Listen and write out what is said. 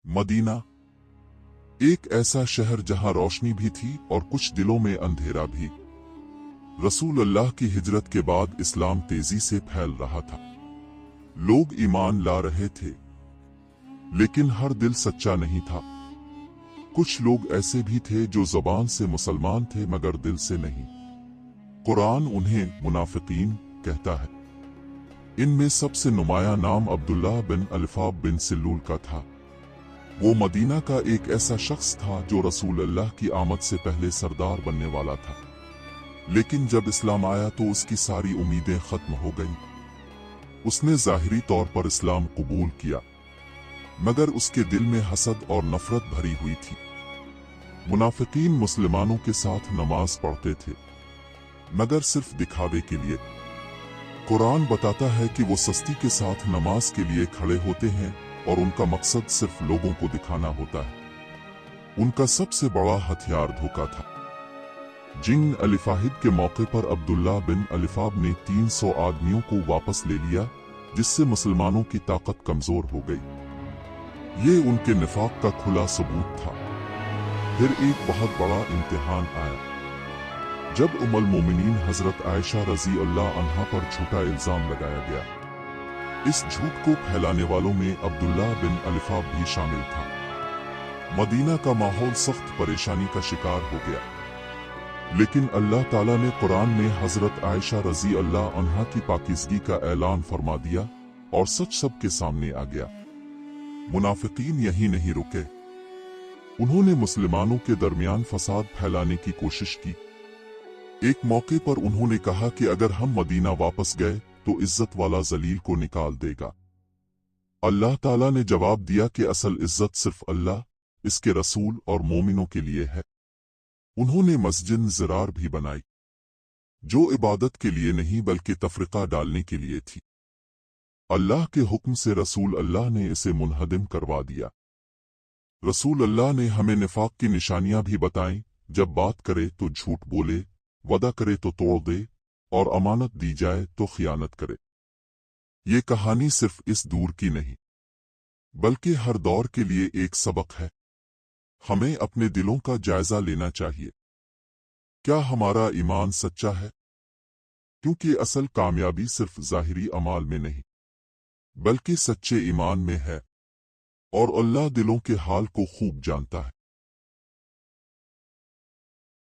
Medina एक ऐसा शहर जहां रोशनी भी थी और कुछ दिलों में अंधेरा भी। रसूल अल्लाह की हिजरत के बाद इस्लाम तेजी से फैल रहा था। लोग ईमान ला रहे थे, लेकिन हर दिल सच्चा नहीं था। कुछ लोग ऐसे भी थे जो ज़बान से मुसलमान थे मगर दिल से नहीं। कुरान उन्हें मुनाफिकीन कहता है। इनमें सबसे नुमाया नाम अब्दुल्लाह बिन अलिफाब बिन सिल्लूल का था। वो मदीना का एक ऐसा शख्स था जो रसूल अल्लाह की आमद से पहले सरदार बनने वाला था, लेकिन जब इस्लाम आया तो उसकी सारी उम्मीदें खत्म हो गईं। उसने ज़ाहिरी तौर पर इस्लाम कबूल किया, मगर उसके दिल में हसद और नफरत भरी हुई थी। मुनाफिकीन मुसलमानों के साथ नमाज पढ़ते थे, मगर सिर्फ दिखावे के लिए। कुरान बताता है कि वो सस्ती के साथ नमाज के लिए खड़े होते हैं और उनका मकसद सिर्फ लोगों को दिखाना होता है। उनका सबसे बड़ा हथियार धोखा था। जिंग अलिफाहिद के मौके पर अब्दुल्लाह बिन अलिफाब ने 300 आदमियों को वापस ले लिया, जिससे मुसलमानों की ताकत कमजोर हो गई। ये उनके निफाक का खुला सबूत था। फिर एक बहुत बड़ा इम्तिहान आया, जब उम्मुल मोमिनीन हजरत आयशा रजी अल्लाह अन्हा पर झूठा इल्जाम लगाया गया। इस झूठ को फैलाने वालों में अब्दुल्लाह बिन अलिफाब भी शामिल था। मदीना का माहौल सख्त परेशानी का शिकार हो गया, लेकिन अल्लाह ताला ने कुरान में हजरत आयशा रजी अल्लाह अन्हा की पाकीज़गी का ऐलान फरमा दिया और सच सबके सामने आ गया। मुनाफिकीन यहीं नहीं रुके। उन्होंने मुसलमानों के दरमियान फसाद फैलाने की कोशिश की। एक मौके पर उन्होंने कहा कि अगर हम मदीना वापस गए तो इज्जत वाला जलील को निकाल देगा। अल्लाह ताला ने जवाब दिया कि असल इज्जत सिर्फ अल्लाह, इसके रसूल और मोमिनों के लिए है। उन्होंने मस्जिद ज़िरार भी बनाई, जो इबादत के लिए नहीं बल्कि तफरीका डालने के लिए थी। अल्लाह के हुक्म से रसूल अल्लाह ने इसे मुनहदिम करवा दिया। रसूल अल्लाह ने हमें निफाक की निशानियां भी बताईं। जब बात करे तो झूठ बोले, वदा करे तो तोड़ दे, और अमानत दी जाए तो खियानत करे। ये कहानी सिर्फ इस दूर की नहीं, बल्कि हर दौर के लिए एक सबक है। हमें अपने दिलों का जायजा लेना चाहिए। क्या हमारा ईमान सच्चा है? क्योंकि असल कामयाबी सिर्फ ज़ाहिरी अमाल में नहीं, बल्कि सच्चे ईमान में है, और अल्लाह दिलों के हाल को खूब जानता है।